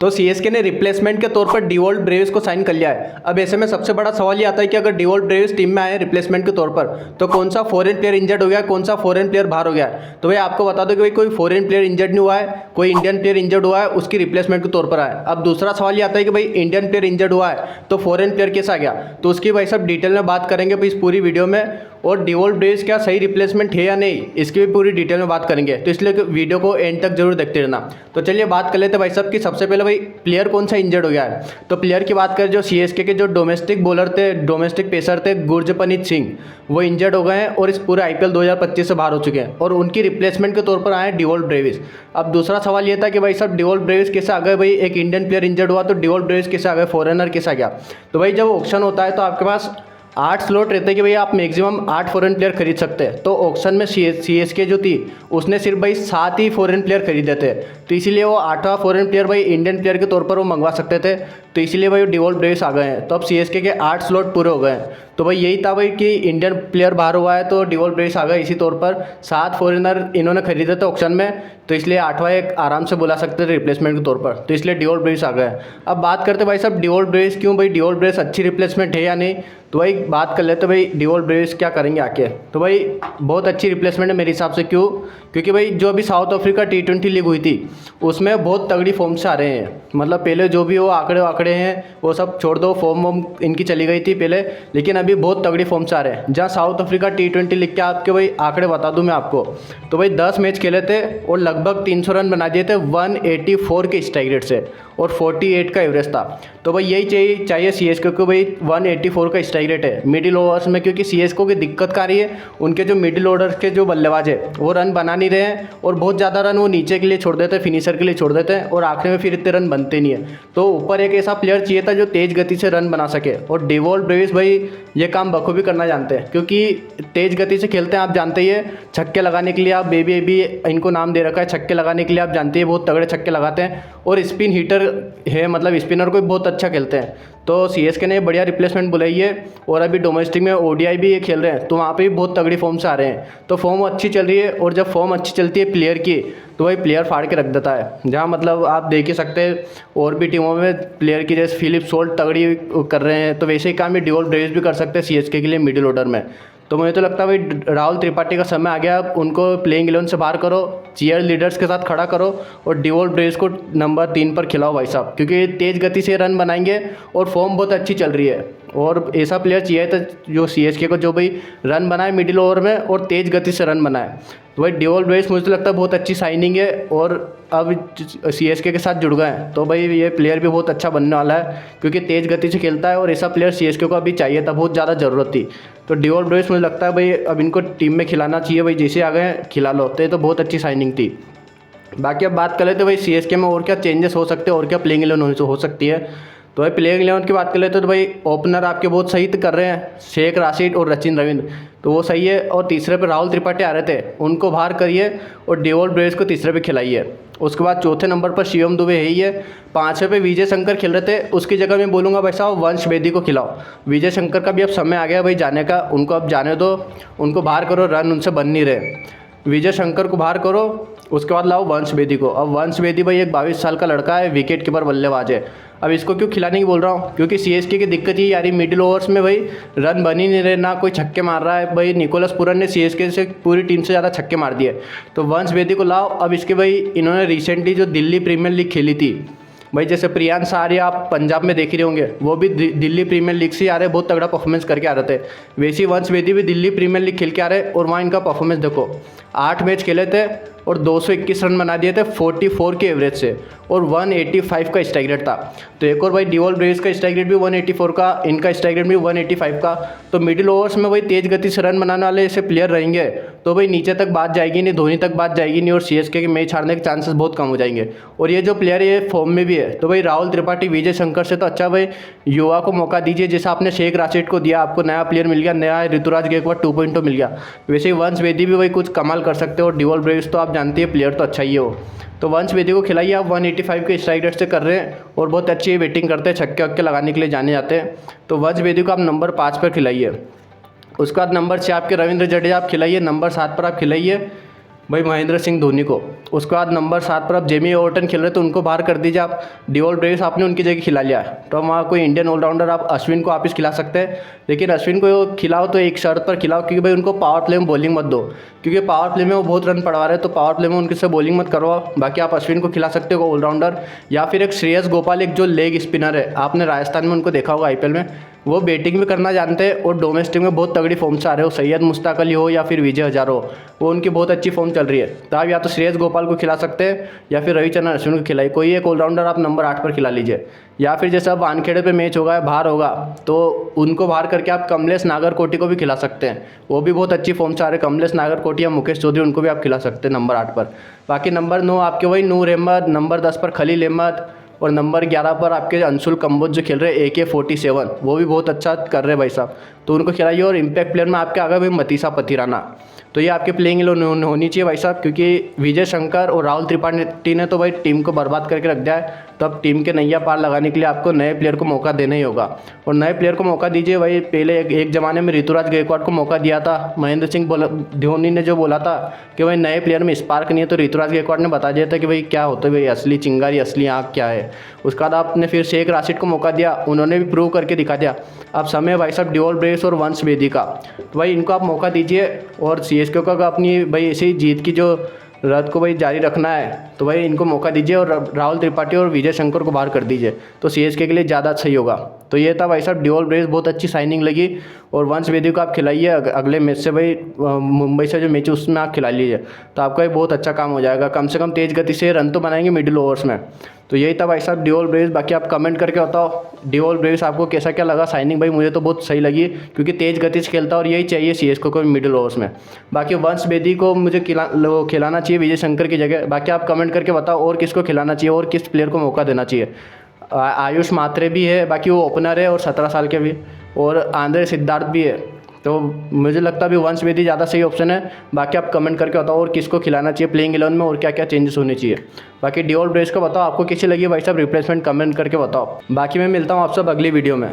तो सीएसके ने रिप्लेसमेंट के तौर पर डिवॉल्ट ब्रेविस को साइन कर लिया है। अब ऐसे में सबसे बड़ा सवाल ये आता है कि अगर डिवॉल्ट ब्रेविस टीम में आए रिप्लेसमेंट के तौर पर, तो कौन सा फॉरेन प्लेयर इंजर्ड हो गया है, कौन सा फॉरेन प्लेयर बाहर हो गया है। तो भाई आपको बता दो कि भाई कोई फॉरेन प्लेयर इंजर्ड नहीं हुआ है, कोई इंडियन प्लेयर इंजर्ड हुआ है, उसकी रिप्लेसमेंट के तौर पर आया। अब दूसरा सवाल ये आता है कि भाई इंडियन प्लेयर इंजर्ड हुआ है तो फॉरेन प्लेयर कैसे आ गया, तो उसकी भाई सब डिटेल में बात करेंगे भाई इस पूरी वीडियो में। और डिवॉल्ट ब्रेविस क्या सही रिप्लेसमेंट है या नहीं, इसकी भी पूरी डिटेल में बात करेंगे, तो इसलिए वीडियो को एंड तक जरूर देखते रहना। तो चलिए बात कर लेते हैं भाई साहब कि सबसे पहले भाई प्लेयर कौन सा इंजर्ड हो गया है। तो प्लेयर की बात करें, जो सीएसके के जो डोमेस्टिक बॉलर थे, डोमेस्टिक पेसर थे गुरजपनीत सिंह, वो इंजर्ड हो गए हैं और इस पूरे आईपीएल 2025 से बाहर हो चुके हैं और उनकी रिप्लेसमेंट के तौर पर आए डिवॉल्ट ब्रेविस। अब दूसरा सवाल ये था कि भाई साहब डिवॉल्ट ब्रेविस कैसे आ गए, भाई एक इंडियन प्लेयर इंजर्ड हुआ तो डिवॉल्ट ब्रेविस कैसे आ गए, फॉरेनर कैसे आ गया। तो भाई जब ऑक्शन होता है तो आपके पास 8 स्लॉट रहते हैं कि भाई आप मैक्सिमम 8 फॉरेन प्लेयर खरीद सकते हैं। तो ऑक्शन में सीएसके जो थी उसने सिर्फ भाई 7 ही फॉरेन प्लेयर खरीदे थे, तो इसीलिए वो 8वां फॉरेन प्लेयर भाई इंडियन प्लेयर के तौर पर वो मंगवा सकते थे, तो इसीलिए भाई डिवॉल्ट ब्रेविस आ गए हैं। तो अब सीएसके के 8 स्लॉट पूरे हो गए हैं। तो भाई यही था भाई कि इंडियन प्लेयर बाहर हुआ है तो डिवॉल्ट ब्रेविस आ गए, इसी तौर पर 7 फॉरेनर इन्होंने खरीदे थे ऑक्शन में, तो इसलिए 8वां एक आराम से बुला सकते थे रिप्लेसमेंट के तौर पर, तो इसलिए डिवॉल्ट ब्रेविस आ गए। अब बात करते भाई साहब डिवॉल्ट ब्रेविस क्यों, भाई डिवॉल्ट ब्रेविस अच्छी रिप्लेसमेंट है या नहीं। तो भाई बात कर लेते भाई डिवॉल्ट ब्रेविस क्या करेंगे आके। तो भाई बहुत अच्छी रिप्लेसमेंट है मेरे हिसाब से। क्यों? क्योंकि भाई जो अभी साउथ अफ्रीका T20 लीग हुई थी उसमें बहुत तगड़ी फॉर्म से आ रहे हैं। मतलब पहले जो भी वो आंकड़े हैं वो सब छोड़ दो, फॉर्म इनकी चली गई थी पहले, लेकिन अभी बहुत तगड़ी फॉर्म से आ रहे हैं। जहाँ साउथ अफ्रीका T20 लीग के आपके भाई आंकड़े बता दूं मैं आपको, तो भाई 10 मैच खेले थे और लगभग 300 रन बना दिए थे 184 के स्ट्राइक रेट से और 48 का एवरेज था। तो भाई यही चाहिए सीएसके को, भाई 184 का स्ट्राइक रेट है मिडिल ओवर्स में, क्योंकि सीएसके की दिक्कत क्या रही है, उनके जो मिडिल ऑर्डर के जो बल्लेबाज है वो रन बना नहीं रहे हैं और बहुत ज़्यादा रन वो नीचे के लिए छोड़ देते हैं, फिनिशर के लिए छोड़ देते हैं और आखिर में फिर इतने रन बनते नहीं है। तो ऊपर एक ऐसा प्लेयर चाहिए था जो तेज़ गति से रन बना सके, और डिवॉल्ट ब्रेविस भाई ये काम बखूबी करना जानते हैं, क्योंकि तेज़ गति से खेलते हैं, आप जानते ही है। छक्के लगाने के लिए आप बेबी इनको नाम दे रखा है, छक्के लगाने के लिए आप जानते हैं बहुत तगड़े छक्के लगाते हैं और स्पिन हीटर है, मतलब स्पिनर को भी बहुत अच्छा खेलते हैं। तो सीएसके ने बढ़िया रिप्लेसमेंट बुलाई है और अभी डोमेस्टिक में ओडीआई भी ये खेल रहे हैं, तो वहाँ पे भी बहुत तगड़ी फॉर्म से आ रहे हैं। तो फॉर्म अच्छी चल रही है और जब फॉर्म अच्छी चलती है प्लेयर की तो भाई प्लेयर फाड़ के रख देता है। जहाँ मतलब आप देख ही सकते हैं और भी टीमों में प्लेयर की जैसे फिलिप सोल्ट तगड़ी कर रहे हैं, तो वैसे ही काम ये डिवॉल्ट ब्रेविस भी कर सकते हैं सीएसके के लिए मिडिल ऑर्डर में। तो मुझे तो लगता है भाई राहुल त्रिपाठी का समय आ गया, अब उनको प्लेइंग 11 से बाहर करो, चीयर लीडर्स के साथ खड़ा करो और डिवॉल्ट ब्रेविस को नंबर 3 पर खिलाओ भाई साहब, क्योंकि तेज़ गति से रन बनाएंगे और फॉर्म बहुत अच्छी चल रही है। और ऐसा प्लेयर चाहिए था जो सीएसके को जो भाई रन बनाए मिडिल ओवर में और तेज़ गति से रन बनाए। तो भाई डिवॉल्ट ब्रेविस मुझे तो लगता है बहुत अच्छी साइनिंग है और अब सीएसके के साथ जुड़ गए हैं, तो भाई ये प्लेयर भी बहुत अच्छा बनने वाला है, क्योंकि तेज़ गति से खेलता है और ऐसा प्लेयर सीएसके को अभी चाहिए था, बहुत ज़्यादा ज़रूरत थी। तो डिवॉल्ट ब्रेविस मुझे लगता है भाई अब इनको टीम में खिलाना चाहिए, भाई जैसे आ गए खिला लो, तो ये तो बहुत अच्छी साइनिंग थी। बाकी अब बात कर लेते भाई सीएसके में और क्या चेंजेस हो सकते हैं और क्या प्लेइंग 11 हो सकती है। तो भाई प्लेइंग 11 की बात कर लेते तो भाई ओपनर आपके बहुत सही कर रहे हैं, शेख राशिद और सचिन रविंद्र, तो वो सही है। और तीसरे पे राहुल त्रिपाठी आ रहे थे, उनको बाहर करिए और डिवॉल्ट ब्रेविस को तीसरे पे खिलाइए। उसके बाद चौथे नंबर पर शिवम दुबे है ही है। 5वें पे विजय शंकर खेल रहे थे, उसकी जगह मैं बोलूँगा भाई साहब वंश बेदी को खिलाओ। विजय शंकर का भी अब समय आ गया भाई जाने का, उनको अब जाने दो, उनको बाहर करो, रन उनसे बन नहीं रहे। विजय शंकर को बाहर करो, उसके बाद लाओ वंश बेदी को। अब वंश बेदी भाई एक 22 साल का लड़का है, विकेट कीपर बल्लेबाज है। अब इसको क्यों खिलाने की बोल रहा हूँ, क्योंकि सीएसके की दिक्कत ये यारी मिडिल ओवर्स में भाई रन बन ही नहीं रहे, ना कोई छक्के मार रहा है। भाई निकोलस पुरन ने सीएसके से पूरी टीम से ज़्यादा छक्के मार दिए, तो वंश बेदी को लाओ। अब इसके भाई इन्होंने रिसेंटली जो दिल्ली प्रीमियर लीग खेली थी, भाई जैसे प्रियांश आर्य आप पंजाब में देख ही रहे होंगे, वो भी दिल्ली प्रीमियर लीग से आ रहे, बहुत तगड़ा परफॉर्मेंस करके आ रहे थे। वैसे ही वंश बेदी भी दिल्ली प्रीमियर लीग खेल के आ रहे और वहाँ इनका परफॉर्मेंस देखो, 8 मैच खेले थे और 221 रन बना दिए थे 44 के एवरेज से और 185 का स्ट्राइक रेट था। तो एक और भाई डिवॉल्ट ब्रेविस का स्ट्राइक रेट भी 184 का, इनका स्ट्राइक रेट भी 185 का। तो मिडिल ओवर्स में भाई तेज़ गति से रन बनाने वाले ऐसे प्लेयर रहेंगे तो भाई नीचे तक बात जाएगी नहीं, धोनी तक बात जाएगी नहीं और सीएसके के मैच हारने के चांसेस बहुत कम हो जाएंगे। और ये जो प्लेयर है ये फॉर्म में भी है, तो भाई राहुल त्रिपाठी विजय शंकर से तो अच्छा भाई युवा को मौका दीजिए, जैसा आपने शेख राशिद को दिया, आपको नया प्लेयर मिल गया, नया ऋतुराज गायकवाड़ 2.0 मिल गया। वैसे ही वंश बेदी भी भाई कुछ कमाल कर सकते हो और डिवॉल्ट ब्रेविस तो आप जानते हैं प्लेयर तो अच्छा ही है वो। तो वंश बेदी को खिलाइए, आप 185 के स्ट्राइक रेट से कर रहे हैं और बहुत अच्छी बैटिंग करते हैं, छक्के वक्के लगाने के लिए जाने जाते हैं। तो वंश बेदी को आप नंबर 5 पर खिलाइए। उसके बाद नंबर 6 आपके रविंद्र जडेजा आप खिलाइए, नंबर 7 पर आप खिलाइए भाई महेंद्र सिंह धोनी को। उसके बाद नंबर 7 पर अब जेमी ओवर्टन खेल रहे तो उनको बाहर कर दीजिए आप। डिवॉल्ट ब्रेविस आपने उनकी जगह खिला लिया है, तो वहाँ कोई इंडियन ऑलराउंडर आप अश्विन को वापस खिला सकते हैं। लेकिन अश्विन को खिलाओ तो एक शर्त पर खिलाओ, क्योंकि भाई उनको पावर प्ले में बॉलिंग मत दो, क्योंकि पावर प्ले में वो बहुत रन पड़वा रहे हैं, तो पावर प्ले में उनके से बॉलिंग मत करवाओ। बाकी आप अश्विन को खिला सकते हो ऑलराउंडर, या फिर एक श्रेयस गोपाल, एक जो लेग स्पिनर है, आपने राजस्थान में उनको देखा होगा आईपीएल में, वो बैटिंग भी करना जानते हैं और डोमेस्टिक में बहुत तगड़ी फॉर्म से आ रहे हो। सैयद मुश्ताक अली हो या फिर विजय हजारे हो, वो उनकी बहुत अच्छी फॉर्म चल रही है। तो आप या तो श्रेयस गोपाल को खिला सकते हैं या फिर रविचंद्रन अश्विन को खिलाइए। कोई एक ऑलराउंडर आप नंबर 8 पर खिला लीजिए। या फिर जैसे अब वानखेड़े पे मैच होगा, बाहर होगा, तो उनको बाहर करके आप कमलेश नागरकोटी को भी खिला सकते हैं। वो भी बहुत अच्छी फॉर्म से आ रहे हैं, कमलेश नागरकोटी या मुकेश चौधरी, उनको भी आप खिला सकते हैं नंबर 8 पर। बाकी नंबर 9 आपके वही नूर अहमद, नंबर 10 पर खलील अहमद, और नंबर 11 पर आपके अंशुल कंबोज जो खेल रहे हैं AK-47, वो भी बहुत अच्छा कर रहे हैं भाई साहब, तो उनको खिलाइए। और इम्पैक्ट प्लेयर में आपके आगे भाई मतीसा पथिराना, तो ये आपके प्लेइंग 11 होनी चाहिए भाई साहब, क्योंकि विजय शंकर और राहुल त्रिपाठी ने तो भाई टीम को बर्बाद करके रख दिया है। तो अब टीम के नैया पार लगाने के लिए आपको नए प्लेयर को मौका देना ही होगा, और नए प्लेयर को मौका दीजिए भाई। पहले एक ज़माने में ऋतुराज गायकवाड़ को मौका दिया था, महेंद्र सिंह धोनी ने जो बोला था कि भाई नए प्लेयर में स्पार्क नहीं है, तो ऋतुराज गायकवाड़ ने बता दिया था कि भाई क्या होता है भाई असली चिंगारी, असली आँख क्या है। उसके बाद आपने फिर शेख राशिद को मौका दिया, उन्होंने भी प्रूव करके दिखा दिया। अब समय है भाई साहब डिवॉल्ट ब्रेविस और वंश बेदी का, तो भाई इनको आप मौका दीजिए। और CSK को अपनी भाई ऐसे ही जीत की जो रथ को भाई जारी रखना है, तो भाई इनको मौका दीजिए और राहुल त्रिपाठी और विजय शंकर को बाहर कर दीजिए, तो CSK के लिए ज़्यादा सही होगा। तो ये था भाई साहब डिवॉल्ट ब्रेविस, बहुत अच्छी साइनिंग लगी। और वंश बेदी को आप खिलाइए अगले मैच से, भाई मुंबई से जो मैच है उसमें आप खिला लीजिए, तो आपका एक बहुत अच्छा काम हो जाएगा। कम से कम तेज़ गति से रन तो बनाएंगे मिडिल ओवर्स में। तो यही था भाई साहब डिवॉल्ट ब्रेविस। बाकी आप कमेंट करके बताओ डिवॉल्ट ब्रेविस आपको कैसा क्या लगा साइनिंग। भाई मुझे तो बहुत सही लगी, क्योंकि तेज़ गति से खेलता और यही चाहिए CSK को मिडिल ओवर्स में। बाकी वंश बेदी को मुझे खिलाना चाहिए विजय शंकर की जगह। बाकी आप कमेंट करके बताओ और किसको खिलाना चाहिए और किस प्लेयर को मौका देना चाहिए। आयुष मात्रे भी है, बाकी वो ओपनर है और 17 साल के भी, और आंद्रे सिद्धार्थ भी है, तो मुझे लगता है अभी वंश बेदी ज़्यादा सही ऑप्शन है। बाकी आप कमेंट करके बताओ और किसको खिलाना चाहिए प्लेइंग 11 में, और क्या क्या चेंजेस होने चाहिए। बाकी डिवॉल्ट ब्रेविस को बताओ आपको कैसी लगी भाई साहब रिप्लेसमेंट, कमेंट करके बताओ। बाकी मैं मिलता हूँ आप सब अगली वीडियो में।